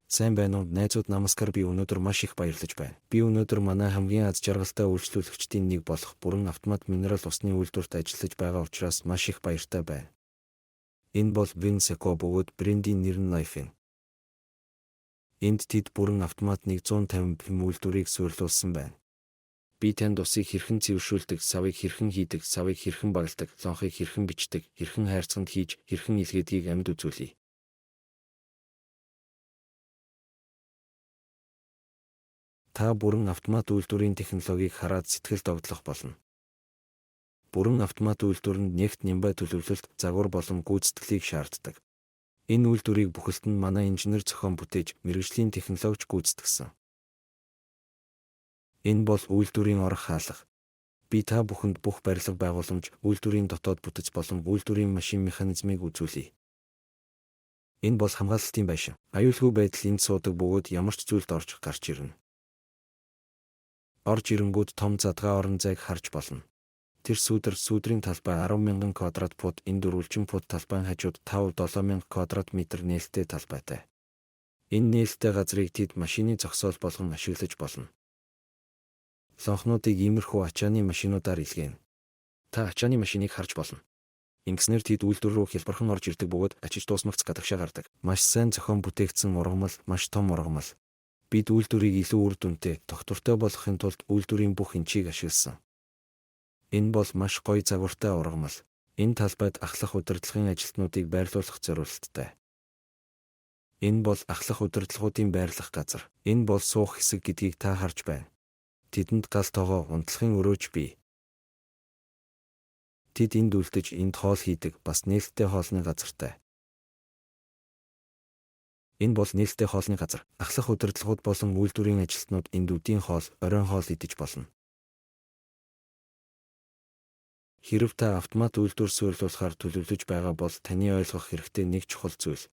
Сайн байна уу найзууд, намаскар. Би өнөөдөр маш их баярлаж байна. Би өнөөдөр манай хамгийн аз жаргалтай үйлчлүүлэгчдийн нэг болох бүрэн автомат минерал усны үйлдвэрт ажиллаж байгаа учраас маш их баяртай байна. Энэ бол Winseco бөгөөд брендийн нэр нь Life. Энд тэд бүрэн автомат 150 пм үйлдвэрийг суйрлуулсан байна. Би танд усыг хэрхэн цэвэршүүлдэг, савыг хэрхэн хийдэг, савыг хэрхэн багалдаг, лонхыг хэрхэн бичдэг, хэрхэн хайрцагт хийж, хэрхэн илгээдгийг амьд үзүүлье. Та бүрэн автомат үйлдвэрийн технологиг хараад сэтгэл догдлох болно. Бүрэн автомат үйлдвэр нь нефт нямбай төлөвлөлт, загвар болон гүйцэтгэлийг шаарддаг. Энэ үйлдвэрийг бүхэлд нь манай инженер зохион бүтээж, мэргэжлийн технологич гүйцэтгсэн. Энэ бол үйлдвэрийн орох хаалга. Би та бүхэнд бүх барилга байгууламж, үйлдвэрийн дотоод бүтэц болон үйлдвэрийн машин механизмыг үзүүлье. Энэ бол хамгаалалтын байшин. Аюулгүй байдал энд суудаг бөгөөд ямар ч зүйлд орж гарч ирнэ. Орж ирэнгүүт том задгаа орон зайг харж болно. Тэр сүүдрийн талбай 10,000 квадрат фут, энэ дөрвөлжин фут талбайн хажууд 5-7,000 квадрат метр нээлттэй талбайтай. Энэ нээлттэй газрыг тэд машины зогсоол болгон ашиглаж болно. Лонхнуудыг иймэрхүү ачааны машинуудаар илгээнэ. Та ачааны машиныг харж болно. Ингэснээр тэд үйлдвэр рүү хялбархан орж ирдэг бөгөөд ачиж дуусмагц гадагшаа гардаг. Маш сайн зохион бүтээгдсэн ургамал, маш том ургамал. Бид үйлдвэрийг илүү үр дүнтэй, тогтвортой болгохын тулд үйлдвэрийн бүх энчийг ашигласан. Энэ бол маш гоё загвартай ургамал. Энэ талбайд ахлах удирдлагын ажилтнуудыг байрлуулах зорилттой. Энэ бол ахлах удирдлагуудын байрлах газар. Энэ бол суух хэсэг гэдгийг та харж байна. Тэдэнд гал тоогоо, унтлахын өрөөж бий. Тэд энд үлдэж, энд хоол хийдэг, бас нээлттэй хоолны газартай. Энэ бол нээлттэй хоолны газар. Ахлах удирдлагууд болон үйлдвэрийн ажилтнууд энд үдийн хоол, оройн хоол идэж болно. Хэрэв та автомат үйлдвэр суйрлуулахаар төлөвлөж байгаа бол таны ойлгох хэрэгтэй нэг чухал зүйл.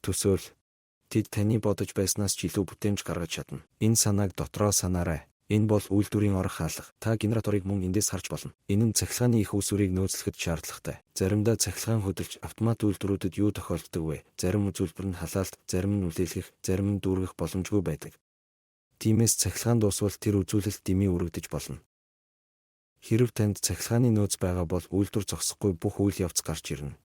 Төсөөл. Тэд таны бодож байснаас ч илүү бүтээмж гаргаж чадна. Энэ санааг дотроо санаарай. Энэ бол үйлдвэрийн орох хаалга. Та генераторыг мөн эндээс харж болно. Энэ нь цахилгааны их усүрийг нөөцлөхөд шаардлагатай. Заримдаа цахилгаан хөдөлж автомат үйлдвэрүүдэд юу тохиолддог вэ? Зарим үзүүлбэр нь халаалт, зарим нь үлээлгэх, зарим нь дүүргэх боломжгүй байдаг. Тиймээс цахилгаан дуусвал тэр үзүүлэлт дэмий үргэлдэж болно. Хэрэв танд цахилгааны нөөц байгаа бол үйлдвэр зогсохгүй бүх үйл явц гарч ирнэ.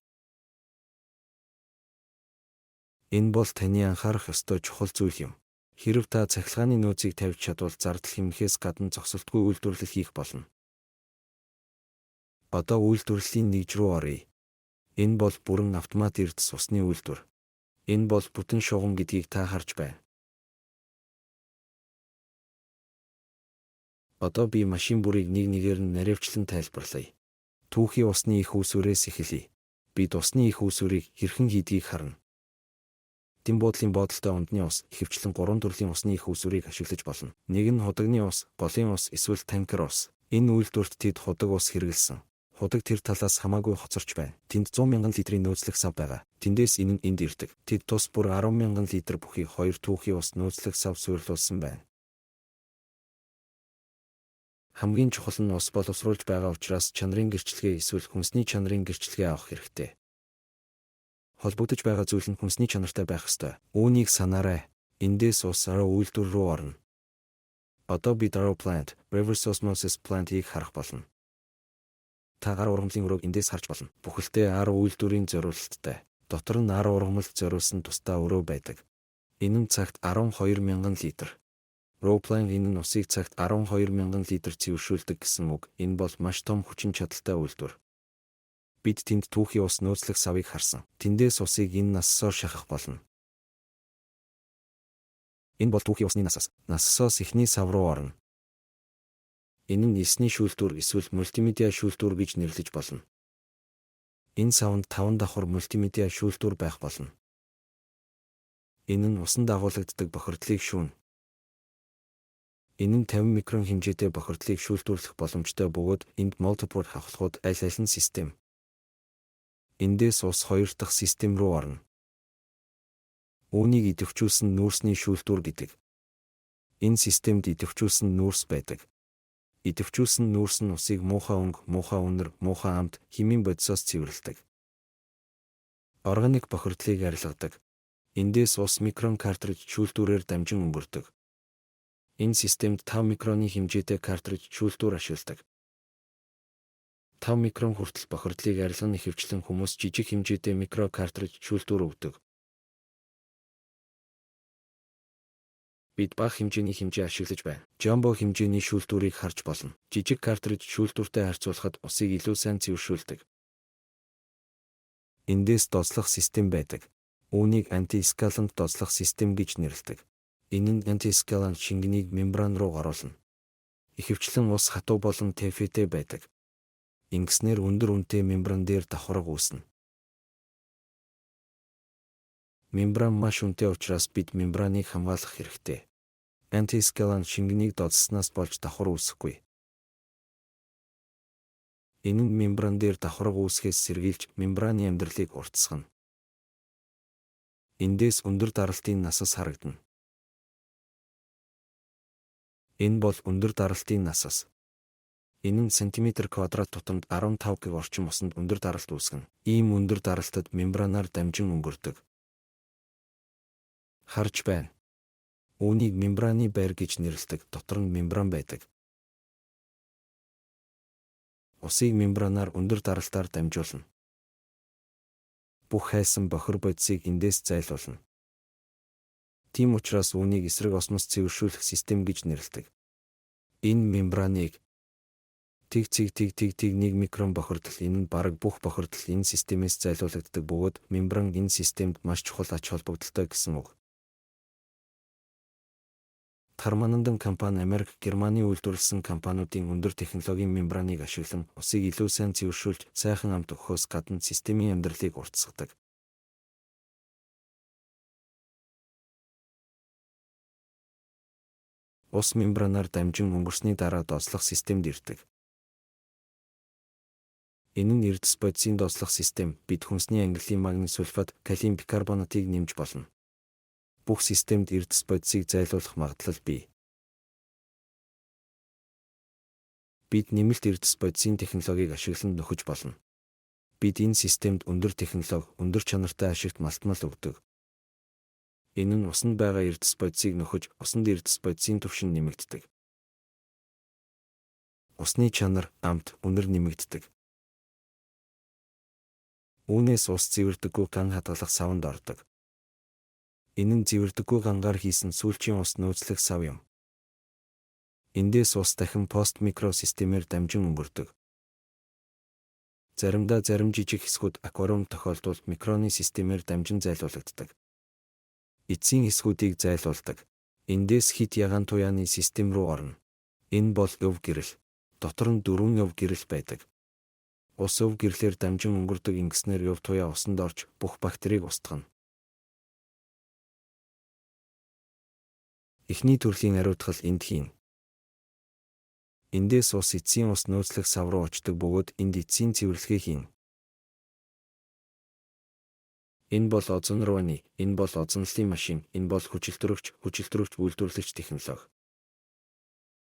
Энэ бол таны анхаарах ёстой чухал зүйл юм. Хэрэв та цахилгааны нөөцийг тавьж чадвал зардал хэмнэхээс гадна зогсолтгүй үйлдвэрлэл хийх болно. Одоо үйлдвэрлэлийн нэгж рүү оръё. Энэ бол бүрэн автомат эрдэс усны үйлдвэр. Энэ бол бүтэн шугам гэдгийг та харж байна. Одоо би машин бүрийг нэг нэгээр нь наривчлан тайлбарлая. Түүхий усны их үүсвэрээс эхэлье. Бид усны их үүсвэрийг хэрхэн хийдгийг харна. Дэм буудлын бодолтой ундны ус, ихэвчлэн 3 төрлийн усны их үүсвэрийг ашиглаж болно. Нэг нь худагны ус, голын ус, эсвэл танкер ус. Энэ үйлдвэрт тэд худаг ус хэрэгэлсэн. Худаг тэр талаас хамаагүй хоцорч байна. Тэнд 100,000 литрийн нөөцлөх сав байгаа. Тэндээс энэ нь энд ирдэг. Тэд тус бүр 10,000 литр бүхий 2 түүхий ус нөөцлөх сав суйрлуулсан байна. Хамгийн чухал нь ус боловсруулж байгаа учраас чанарын гэрчлэгээ эсвэл хүнсний чанарын гэрчлэгээ авах хэрэгтэй. Холбогдож байгаа зүйл нь хүнсний чанартай байх ёстой. Үүнийг санаарай. Эндээс ус арай үйлдвэр рүү орно. Одоо бид RO plant, reverse osmosis plant-ийг харах болно. Та гар ургамлын өрөөг эндээс харж болно. Бүхэлдээ RO үйлдвэрийн зориулалттай. Дотор нь RO ургамалд зориулсан тусдаа өрөө байдаг. Энэ нь цагт 12,000 литр. RO plant энэ нь усыг цагт 12,000 литр цэвэршүүлдэг гэсэн үг. Энэ бол маш том хүчин чадалтай үйлдвэр. Бид тэнд түүхий ус нөөцлөх савыг харсан. Тэндээс усыг энэ нассоор шахах болно. Энэ бол түүхий усны насаас. Нассоос эхний сав руу орно. Энэ нь эсний шүүлтүүр эсвэл мультимедиа шүүлтүүр гэж нэрлэж болно. Энэ савнд 5 давхар мультимедиа шүүлтүүр байх болно. Энэ нь усан дагуулагддаг бохирдлыг шүүнэ. Энэ нь 50 микрон хэмжээтэй бохирдлыг шүүлтүүрлэх боломжтой бөгөөд энд multiple хавхлахууд аль аль нь систем. Эндээс ус 2 дахь систем рүү орно. Үүнийг идэвхжүүлсэн нүүрсний шүүлтүүр гэдэг. Энэ системд идэвхжүүлсэн нүүрс байдаг. Идэвхжүүлсэн нүүрс нь усыг муухай өнгө, муухай үнэр, муухай амт, химийн бодисоос цэвэрлэдэг. Органик бохирдлыг арилгадаг. Эндээс ус микрон картриж шүүлтүүрээр дамжин өнгөрдөг. Энэ системд 5 микроны хэмжээтэй картриж шүүлтүүр ашигладаг. 5 микрон хүртэл бохирдлыг арилгах ихэвчлэн хүмүүс жижиг хэмжээтэй микро картриж шүүлтүүр өгдөг. Бид бага хэмжээний хэмжээ ашиглаж байна. Жамбо хэмжээний шүүлтүүрийг харж болно. Жижиг картриж шүүлтүүртэй харьцуулахад усыг илүү сайн цэвэршүүлдэг. Эндээс дозлох систем байдаг. Үүнийг антискалант дозлох систем гэж нэрлэдэг. Энэ нь антискалант шингэнийг мембран руу оруулна. Ихэвчлэн ус хатуу болон тэфэтэй байдаг. Ингэснээр өндөр үнэтэй мембран дээр давхарга үүснэ. Мембран маш үнэтэй учраас бид мембраныг хамгаалах хэрэгтэй. Антискалант шингэнийг дозснаас болж давхар үүсэхгүй. Энэ нь мембран дээр давхарга үүсгэхээс сэргийлж мембраны амьдралыг уртасгана. Эндээс өндөр даралтын насас харагдана. Энэ бол өндөр даралтын насас. Энэ нь сантиметр квадрат тутамд 15 г орчим усанд өндөр даралт үүсгэнэ. Ийм өндөр даралтад мембранаар дамжин өнгөрдөг. Харж байна. Үүнийг мембраны байр гэж нэрлэдэг. Дотор нь мембран байдаг. Усыг мембранаар өндөр даралтаар дамжуулна. Бүх хайсан бохир бодисыг эндээс зайлуулна. Тийм учраас үүнийг эсрэг осмос цэвэршүүлэх систем гэж нэрлэдэг. Энэ мембраныг 1 микрон бохирдол, энэ нь бараг бүх бохирдол энэ системээс зайлуулагддаг бөгөөд мембран энэ системд маш чухал ач холбогдолтой гэсэн үг. Тарманандан компани Америк, Германы үйлдвэрлэсэн компаниудын өндөр технологийн мембраныг ашиглан усыг илүү сайн цэвэршүүлж, сайхан амт өгөхөөс гадна системийн амьдралыг уртасгадаг. Ус мембранаар дамжин өнгөрсний дараа дозлох системд ирдэг. Энэ нь эрдэс бодисын дозлох систем. Бид хүнсний ангиллын магний сульфат, калиум бикарбонатыг нэмж болно. Бүх системд эрдэс бодисыг зайлуулах магадлал бий. Бид нэмэлт эрдэс бодисын технологиг ашиглан нөхөж болно. Бид энэ системд өндөр технологи, өндөр чанартай ашигт малтмал өгдөг. Энэ нь усанд байгаа эрдэс бодисыг нөхөж, усанд эрдэс бодисын түвшин нэмэгддэг. Усны чанар, амт, үнэр нэмэгддэг. Үүнээс ус зэвэрдэггүй ган хадгалах савнд ордог. Энэ нь зэвэрдэггүй гангаар хийсэн сүүлчийн ус нөөцлөх сав юм. Эндээс ус дахин пост микросистемээр дамжин өнгөрдөг. Заримдаа зарим жижиг хэсгүүд аквариум тохиолдолд микроны системээр дамжин зайлуулагддаг. Эцсийн хэсгүүдийг зайлуулдаг. Эндээс хит ягаан туяаны систем рүү орно. Энэ бол өв гэрэл. Дотор нь 4 өв гэрэл байдаг. Ус өв гэрлээр дамжин өнгөрдөг, ингэснээр өв туяа усанд орж бүх бактерийг устгана. Эхний төрлийн ариутгал энд хийн. Эндээс ус эцсийн ус нөөцлөх сав руу очдог бөгөөд энд эцсийн цэвэрлэгээ хийн. Энэ бол озон рууны, энэ бол озонлын машин, энэ бол хүчилтөрөгч үйлдвэрлэгч технологи.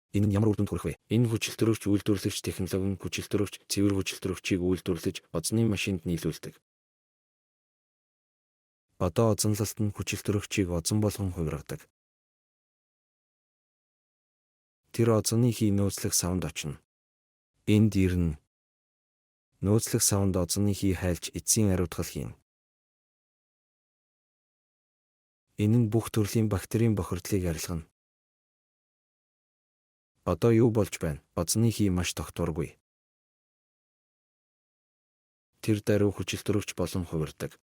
Энэ нь ямар үр дүнд хүрэх вэ? Энэ хүчилтөрөгч үйлдвэрлэгч технологи нь хүчилтөрөгч, цэвэр хүчилтөрөгчийг үйлдвэрлэж озны машинд нийлүүлдэг. Одоо озонлолт нь хүчилтөрөгчийг озон болгон хувиргадаг. Тэр озоны хий нөөцлөх савнд очино. Энд ирнэ. Нөөцлөх савнд озоны хий хайлж эцсийн ариутгал хийн. Энэ нь бүх төрлийн бактерийн бохирдлыг арилгана. Одоо юу болж байна? Озоны хий маш тогтворгүй. Тэр даруй хүчилтөрөгч болон хувирдаг.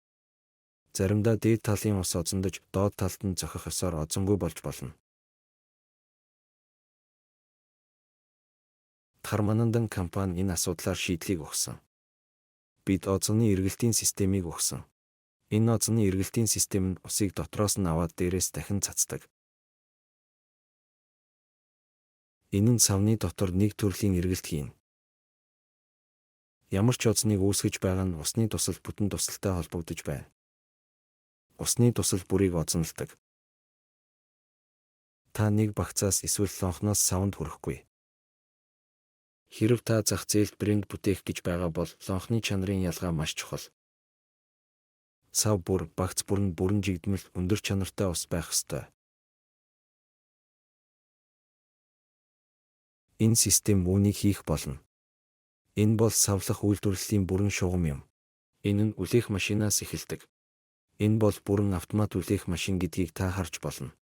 Заримдаа дээд талын ус озондож, доод талд нь зохих ёсоор озонгүй болж болно. Тарманандан компани энэ асуудлаар шийдлийг өгсөн. Бид озоны эргэлтийн системийг өгсөн. Энэ озоны эргэлтийн систем нь усыг дотроос нь аваад дээрээс дахин цацдаг. Энэ нь савны дотор нэг төрлийн эргэлт хийн. Ямар ч озоныг үүсгэж байгаа нь усны тусал бүтэн тусалтай холбогдож байна. Усны тусал бүрийг озонлдог. Та нэг багцаас эсвэл лонхноос савнд хүрэхгүй. Хэрэв та зах зээлд брэнд бүтээх гэж байгаа бол лонхны чанарын ялгаа маш чухал. Сав бүр, багц бүр нь бүрэн жигдмэл өндөр чанартай ус байх ёстой. Энэ систем үүнийг хийх болно. Энэ бол савлах үйлдвэрлэлийн бүрэн шугам юм. Энэ нь үлээх машинаас эхэлдэг. Энэ бол бүрэн автомат үлээх машин гэдгийг та харж болно.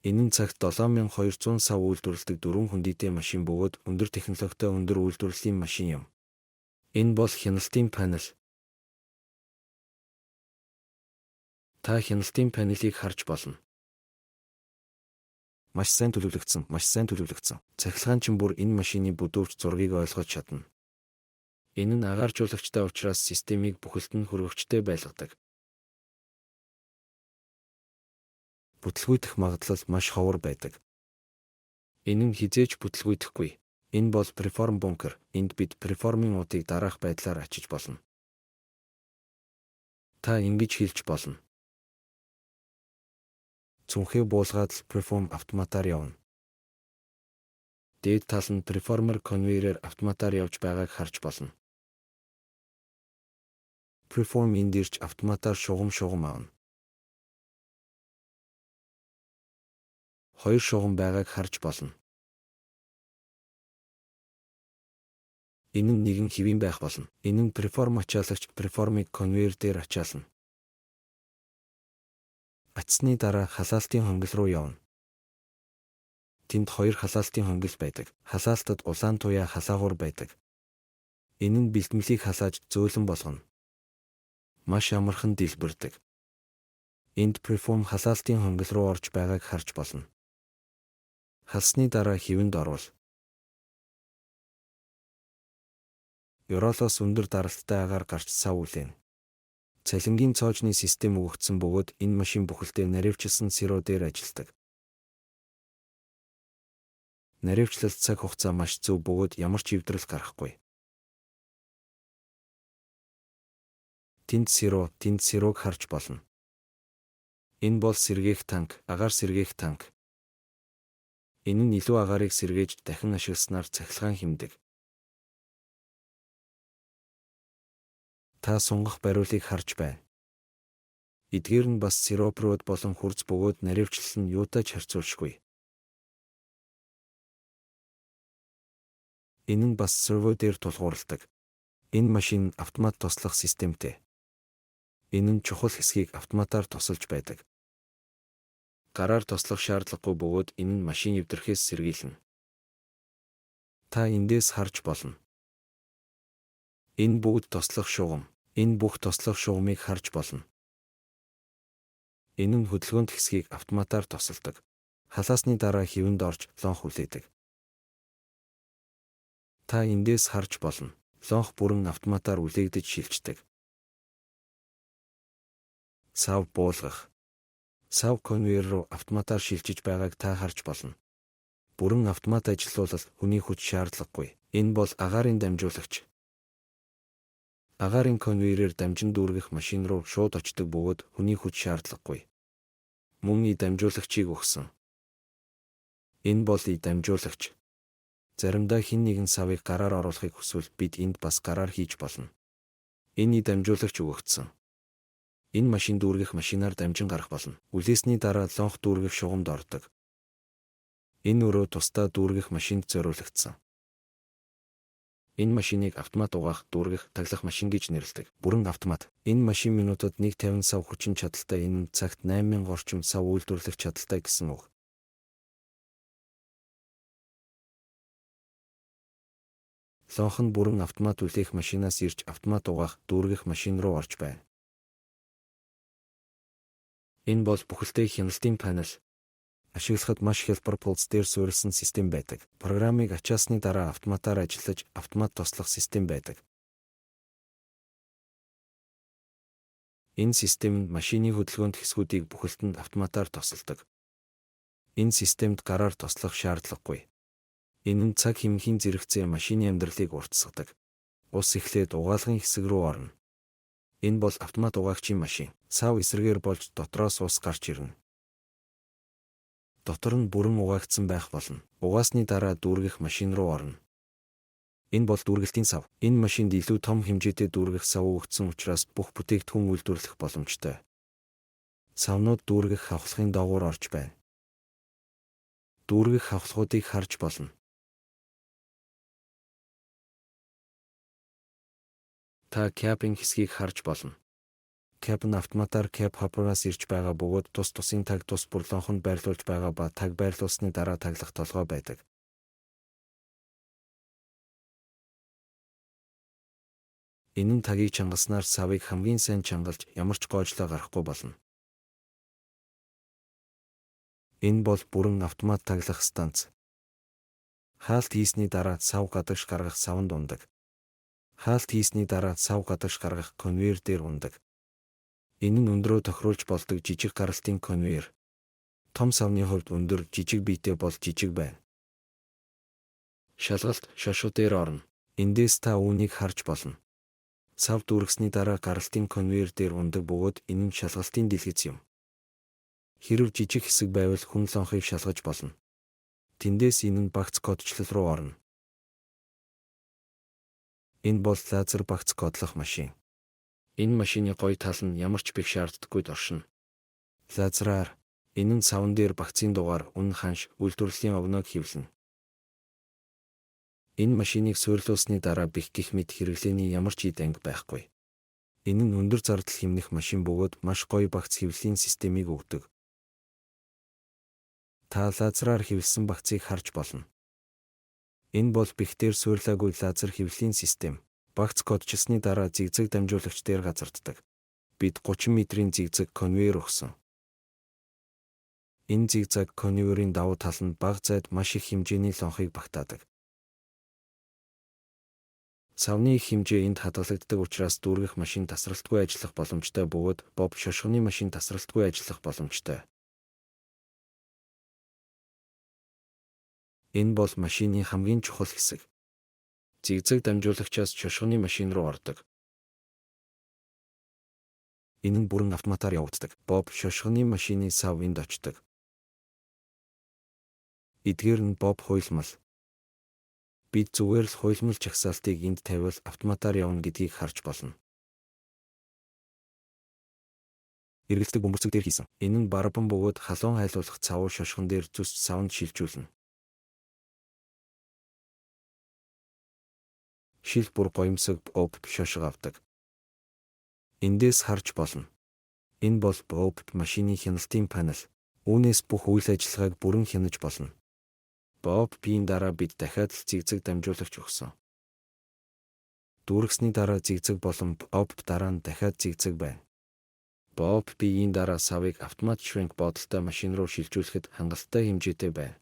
Энэ нь цагт 7200 сав үйлдвэрлэдэг 4 хүндийтэй машин бөгөөд өндөр технологитой өндөр үйлдвэрлэлийн машин юм. Энэ бол хяналтын панел. Та хяналтын панелийг харж болно. Маш сайн төлөвлөгдсөн. Цахилгаан чинь бүр энэ машины бүдүүрч зургийг ойлгож чадна. Энэ нь агааржуулагчтай учраас системийг бүхэлд нь хөрвөгчтэй байлгадаг. Бүтлгүйдэх магадлал маш ховор байдаг. Энэ нь хизээж бүтлгүйдэхгүй. Энэ бол преформ бункер. Энд бид преформын удыг дараах байдлаар ачиж болно. Та ингэж хэлж болно. Цүнхээ буулгаад л преформ автоматар явна. Дээд тал нь преформер конвейерээр автоматар явж байгааг харж болно. Преформ энд ирж автоматар шугам авна. 2 шугам байгааг харж болно. Энэ нь нэгэн хэвийн байх болно. Энэ нь преформ ачаалагч преформыг конвейер дээр ачаална. Ачсны дараа халаалтын хонгил руу явна. Тэнд 2 халаалтын хонгил байдаг. Халаалтад улаан туяа халаагуур байдаг. Энэ нь бэлтгэлийг халааж зөөлөн болгоно. Маш амархан дэлбэрдэг. Энд преформ халаалтын хонгил руу орж байгааг харж болно. Халсны дараа хэвэнд орвол. Ёроолоос өндөр даралттай агаар гарч сав үлээн. Цалингийн цоожны систем өгөгдсөн бөгөөд энэ машин бүхэлдээ наривчилсан сиро дээр ажилладаг. Наривчлалт цаг хугацаа маш зөв бөгөөд ямар ч эвдрэл гарахгүй. Тэнд сирог харж болно. Энэ бол сэргээх танк, агаар сэргээх танк. Энэ нь илүү агаарыг сэргээж дахин ашигласнаар цахилгаан хэмдэг. Та сунгах бариулыг харж байна. Эдгээр нь бас сиропрууд болон хурц бөгөөд наривчлал нь юутай ч харьцуулшгүй. Энэ нь бас серво дээр тулгуурладаг. Энэ машин автомат туслах системтэй. Энэ нь чухал хэсгийг автоматар тусалж байдаг. Гараар туслах шаардлагагүй бөгөөд энэ нь машин эвдрэхээс сэргийлнэ. Та эндээс харж болно. Энэ бүгд туслах шугам. Энэ бүх туслах шугамыг харж болно. Энэ нь хөдөлгөөнт хэсгийг автоматар тусалдаг. Халаасны дараа хэвэнд орж лонх үлээдэг. Та эндээс харж болно. Лонх бүрэн автоматар үлээгдэж шилждэг. Сав буулгах. Сав конвейер руу автоматар шилжиж байгааг та харж болно. Бүрэн автомат ажилуулал хүний хүч шаардлагагүй. Энэ бол агаарын дамжуулагч. Агаарын конвейерээр дамжин дүүргэх машин руу шууд очдог бөгөөд хүний хүч шаардлагагүй. Мөн и дамжуулагчийг өгсөн. Энэ бол и дамжуулагч. Заримдаа хэн нэгэн савыг гараар оруулахыг хүсвэл бид энд бас гараар хийж болно. Энэ и дамжуулагч өгөгдсөн. Энэ машин дүүргэх машинаар дамжин гарах болно. Үлээсний дараа лонх дүүргэх шугамд ордог. Энэ өрөө тусдаа дүүргэх машинд зориулагдсан. Энэ машиныг автомат угаах, дүүргэх, таглах машин гэж нэрлэдэг. Бүрэн автомат. Энэ машин минутад 150 сав хүчин чадалтай, энэ нь цагт 8000 орчим сав үйлдвэрлэх чадалтай гэсэн үг. Лонх нь бүрэн автомат үлээх машинаас ирж автомат угаах, дүүргэх машин руу орж байна. Энэ бол бүхэлдээ хяналтын панел. Ашиглахад маш хялбар пулс дээр суурилсан систем байдаг. Программыг ачаасны дараа автоматар ажиллаж, автомат туслах систем байдаг. Энэ систем нь машины хөдөлгөөнт хэсгүүдийг бүхэлдэнд автоматар тусалдаг. Энэ системд гараар туслах шаардлагагүй. Энэ нь цаг хэмнэхийн зэрэгцээ машины амьдралыг уртасгадаг. Ус эхлээд угаалгын хэсэг рүү орно. Энэ бол автомат угаагчийн машин. Сав эсрэгээр болж дотроос ус гарч ирнэ. Дотор нь бүрэн угаагдсан байх болно. Угаасны дараа дүүргэх машин руу орно. Энэ бол дүүргэлтийн сав. Энэ машинд илүү том хэмжээтэй дүүргэх сав өгөгдсөн учраас бүх бүтээгдэхүүн үйлдвэрлэх боломжтой. Савнууд дүүргэх хавхлагын доогуур орж байна. Дүүргэх хавхлагуудыг харж болно. Та кабын хэсгийг харж болно. Каб нь автоматар каб хоппераас ирж байгаа бөгөөд тусын таг тус бурлонхонд байрлуулж байгаа ба таг байрлуулсны дараа таглах толгой байдаг. Энэ нь тагийг чангаснаар савыг хамгийн сайн чангалж ямар ч гоожлоо гарахгүй болно. Энэ бол бүрэн автомат таглах станц. Хаалт хийсний дараа сав гадагш гаргах савнд ундаг. Хаалт хийсний дараа сав гадагш гаргах конвейер дээр ундаг. Энэ нь өндрөө тохируулж болдог жижиг гаралтын конвейер. Том савны хувьд өндөр, жижиг биетэй бол жижиг байна. Шалгалт шошуу дээр орно. Эндээс та үүнийг харж болно. Сав дүүргэсний дараа гаралтын конвейер дээр ундаг бөгөөд энэ нь шалгалтын дэлгэц юм. Хэрэв жижиг хэсэг байвал хүн лонхыг шалгаж болно. Тэндээс энэ нь багц кодчлол руу орно. Энэ бол лазер багц кодлох машин. Энэ машины гоё тал нь ямар ч бэх шаарддаггүй доршино. Лазераар энэ нь савн дээр багцын дугаар үнэн ханш үйлдвэрлэлийн огноог хэвлэнэ. Энэ машиныг суйрлуулсны дараа бэх гэх мэт хэрэглээний ямар ч анги байхгүй. Энэ нь өндөр зардал хэмнэх машин бөгөөд маш гоё багц хэвлэлийн системийг өгдөг. Та лазераар хэвлсэн багцыг харж болно. Энэ бол бэхтээр суйрлаагүй лазер хэвлэлийн систем. Багц кодчилсны дараа зигзаг дамжуулагч дээр газарддаг. Бид 30 метрийн зигзаг конвейер өгсөн. Энэ зигзаг конвейерийн давуу тал нь бага зайд маш их хэмжээний лонхыг багтаадаг. Савны их хэмжээ энд хадгалагддаг учраас дүүргэх машин тасралтгүй ажиллах боломжтой бөгөөд боб шошгоны машин тасралтгүй ажиллах боломжтой. Энэ бол машины хамгийн чухал хэсэг. Зигзаг дамжуулагчаас шошгоны машин руу ордог. Энэ нь бүрэн автоматар явагддаг. Боб шошгоны машины сав энд очдог. Эдгээр нь боб хуйлмал. Бид зүгээр л хуйлмал жагсаалтыг энд тавиул автоматар явна гэдгийг харж болно. Эргэлздэг бөмбөрцөг дээр хийсэн. Энэ нь барабан бөгөөд халуун хайлуулах цавуу шошгон дээр зүсч савнд шилжүүлнэ. Шил бүр гоёмсог боб шошго авдаг. Эндээс харж болно. Энэ бол боб машины хяналтын панел. Үүнээс бүх үйл ажиллагааг бүрэн хянаж болно. Боб биеийн дараа бид дахиад л зигзаг дамжуулагч өгсөн. Дүүргэсний дараа зигзаг болон боб дараа нь дахиад зигзаг байна. Боб биеийн дараа савыг автомат shrink бодолтой машин руу шилжүүлэхэд хангалттай хэмжээтэй байна.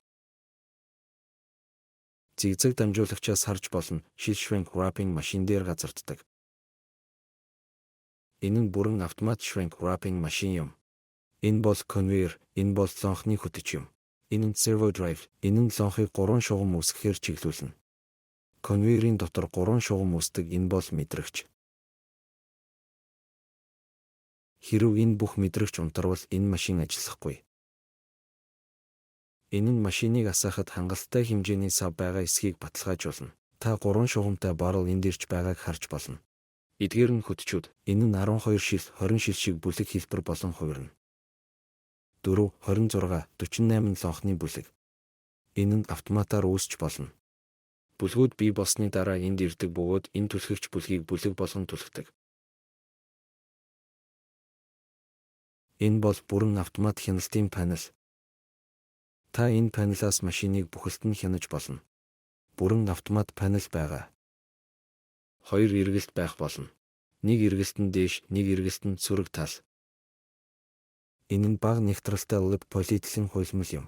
Зигзаг дамжуулагчаас харж болно, шил shrink wrapping машин дээр газарддаг. Энэ нь бүрэн автомат shrink wrapping машин юм. Энэ бол конвейер, энэ бол лонхны хөтөч юм. Энэ нь servo drive, энэ нь лонхыг 3 шугам үүсгэхээр чиглүүлнэ. Конвейерийн дотор 3 шугам үүсдэг, энэ бол мэдрэгч. Хэрэв энэ бүх мэдрэгч унтарвал энэ машин ажиллахгүй. Энэ нь машиныг асаахад хангалттай хэмжээний сав байгаа эсхийг баталгаажуулна. Та 3 шугамтай баррел энд ирж байгааг харж болно. Эдгээр нь хөтчүүд. Энэ нь 12 шил, 20 шил шиг бүлэг хэлбэр болон хувирна. 4, 26, 48 лонхны бүлэг. Энэ нь автоматар үүсч болно. Бүлгүүд бий болсны дараа энд ирдэг бөгөөд энэ түлхэгч бүлгийг бүлэг болгон түлхдэг. Энэ бол бүрэн автомат хяналтын панел. Та энэ панелаас машиныг бүхэлд нь хянаж болно. Бүрэн автомат панел байгаа. 2 эргэлт байх болно. Нэг эргэлт нь дээш, нэг эргэлт нь сөрөг тал. Энэ нь бага нэгтралтай лип полиэтилен хуйлмал юм.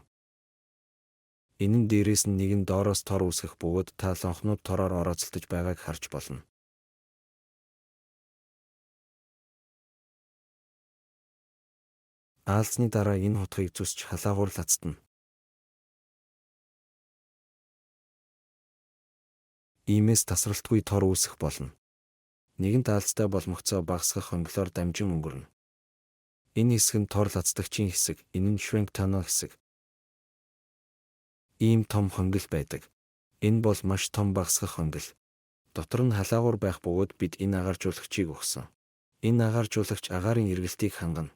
Энэ нь дээрээс нь нэг нь доороос тор үүсгэх бөгөөд та лонхнууд тороор орооцолдож байгааг харж болно. Аалзны дараа энэ хутгийг зүсч халаагуур лацтана. Иймээс тасралтгүй тор үүсэх болно. Нэгэн таалцтай болмогцоо багасгах хонглоор дамжин өнгөрнө. Энэ хэсэг нь тор лацдагчийн хэсэг, энэ нь shrink tunnel хэсэг. Ийм том хонгил байдаг. Энэ бол маш том багасгах хонгил. Дотор нь халаагуур байх бөгөөд бид энэ агааржуулагчийг өгсөн. Энэ агааржуулагч агаарын эргэлтийг хангана.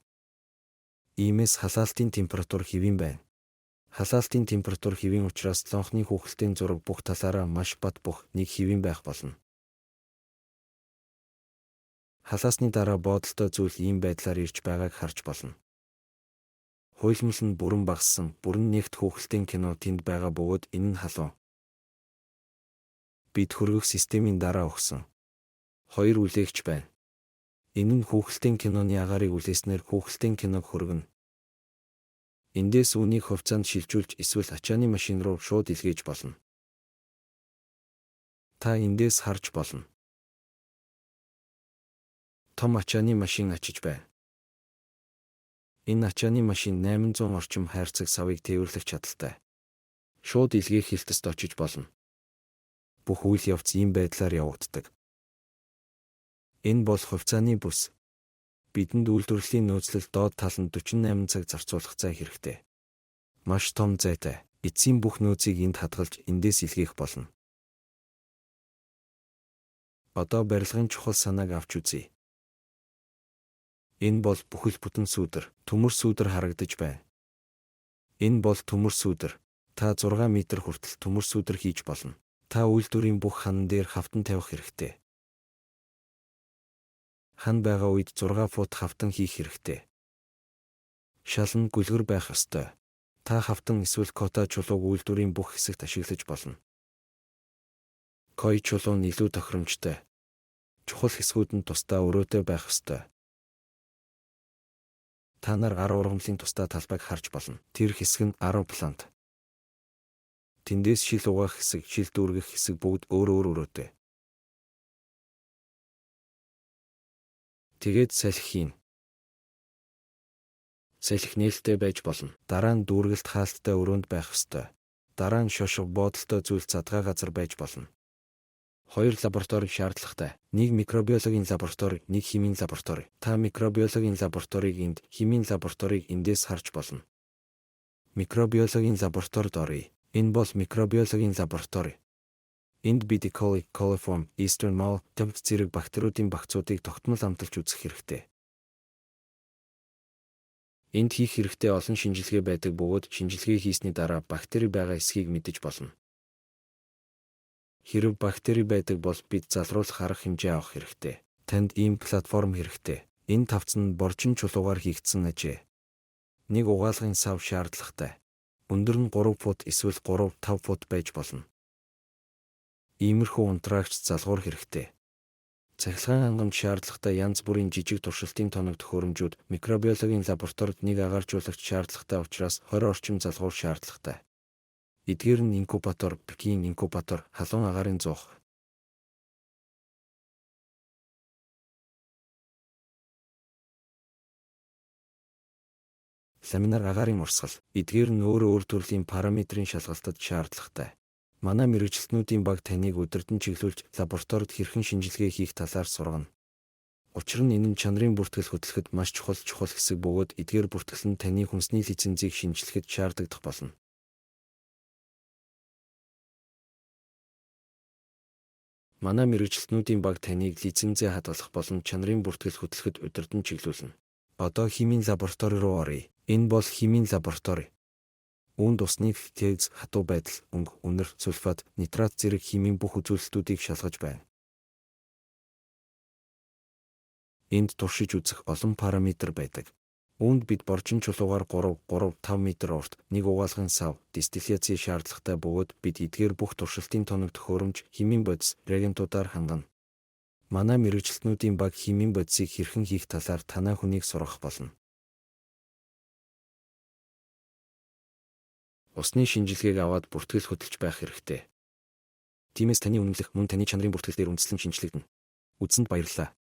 Иймээс халаалтын температур хэвийн байна. Халаалтын температур хэвийн учраас лонхны хүүхэлдэйн зураг бүх талаараа маш бат бөх нэг хэвийн байх болно. Халаасны дараа бодолтой зүйл ийм байдлаар ирж байгааг харж болно. Хуйлмал нь бүрэн багассан, бүрэн нэгт хүүхэлдэйн кино тэнд байгаа бөгөөд энэ нь халуун. Бид хөргөх системийн дараа өгсөн. 2 үлээгч байна. Энэ нь хүүхэлдэйн киноны агаарыг үлээснээр хүүхэлдэйн киног хөргөнө. Эндээс үүнийг хувьцаанд шилжүүлж эсвэл ачааны машин руу шууд илгээж болно. Та эндээс харж болно. Том ачааны машин ачиж байна. Энэ ачааны машин 800 орчим хайрцаг савыг тээвэрлэх чадaltaй. Шууд илгээх хилтэст очиж болно. Бүх үйл явц ийм байдлаар явагддаг. Энэ бол хувьцааны бүс. Бидэнд үйлдвэрлэлийн нөөцлөл доод талд 48 цаг зарцуулах зай хэрэгтэй. Маш том зайтай. Эцсийн бүх нөөцийг энд хадгалж эндээс илгээх болно. Одоо барилгын чухал санааг авч үзье. Энэ бол бүхэл бүтэн сүүдэр, төмөр сүүдэр харагдаж байна. Энэ бол төмөр сүүдэр. Та 6 метр хүртэл төмөр сүүдэр хийж болно. Та үйлдвэрийн бүх ханан дээр хавтан тавих хэрэгтэй. Хан байгаа үед 6 фут хавтан хийх хэрэгтэй. Шал нь гүлгэр байх ёстой. Та хавтан эсвэл кота чулууг үйлдвэрийн бүх хэсэгт ашиглаж болно. Кой чулуу нь илүү тохиромжтой. Чухал хэсгүүд нь тусдаа өрөөтэй байх ёстой. Та нар 10 ургамлын тусдаа талбайг харж болно. Тэр хэсэг нь 10 плант. Тэндээс шил угаах хэсэг, шил дүүргэх хэсэг бүгд өөр өрөөтэй. Тэгээд салхи хийн. Салхи нээлттэй байж болно. Дараа нь дүүргэлт хаалттай өрөөнд байх ёстой. Дараа нь шошго бодолтой зүйл задгай газар байж болно. 2 лабораторийг шаардлагатай. 1 микробиологийн лаборатори, 1 химийн лаборатори. Та микробиологийн лабораторийг энд, химийн лабораторийг эндээс харж болно. Микробиологийн лабораторид оръё. Энэ бол микробиологийн лаборатори. Энд бид E. coli, coliform, Eastern mole, тэмц зэрэг бактериудын багцуудыг тогтмол амталж үзэх хэрэгтэй. Энд хийх хэрэгтэй олон шинжилгээ байдаг бөгөөд шинжилгээ хийсний дараа бактери байгаа эсхийг мэдэж болно. Хэрэв бактери байдаг бол бид залруулах арга хэмжээ авах хэрэгтэй. Танд ийм платформ хэрэгтэй. Энэ тавцан нь борчин чулуугаар хийгдсэн ажээ. Нэг угаалгын сав шаардлагатай. Өндөр нь 3 фут эсвэл 3-5 фут байж болно. Иймэрхүү унтраагч залгуур хэрэгтэй. Цахилгаан хангамж шаардлагатай янз бүрийн жижиг туршилтын тоног төхөөрөмжүүд микробиологийн лабораторид нэг агааржуулагч шаардлагатай учраас 20 орчим залгуур шаардлагатай. Эдгээр нь инкубатор, пекин инкубатор, халуун агаарын зуух. Ламинар агаарын урсгал. Эдгээр нь өөр төрлийн параметрийн шалгалтад шаардлагатай. Манай мэргэжилтнүүдийн баг таныг өдөртөн чиглүүлж лабораторид хэрхэн шинжилгээ хийх талаар сургана. Учир нь энэ нь чанарын бүртгэл хөтлөхөд маш чухал хэсэг бөгөөд эдгээр бүртгэл нь таны хүнсний лицензийг шинжилэхэд шаардагдах болно. Манай мэргэжилтнүүдийн баг таныг лицензээ хадгалах болон чанарын бүртгэл хөтлөхөд өдөртөн чиглүүлнэ. Одоо химийн лаборатори руу оръё. Энэ бол химийн лаборатори. Үүнд усны фтез, хатуу байдал, өнгө, үнэр, сульфат, нитрат зэрэг химийн бүх үзүүлэлтүүдийг шалгаж байна. Энд туршиж үзэх олон параметр байдаг. Үүнд бид борчин чулуугаар 3-5 метр урт, нэг угаалгын сав, дистилляци шаардлагатай бөгөөд бид эдгээр бүх туршилтын тоног төхөөрөмж, химийн бодис, реагентуудаар хангана. Манай мэргэжилтнүүдийн баг химийн бодисыг хэрхэн хийх талаар танай хүнийг сургах болно. Усны шинжилгээг аваад бүртгэл хөтлөж байх хэрэгтэй. Тиймээс таны үнэмлэх мөн таны чанарын бүртгэл дээр үндэслэн шинжилэгдэнэ. Үзсэнд баярлалаа.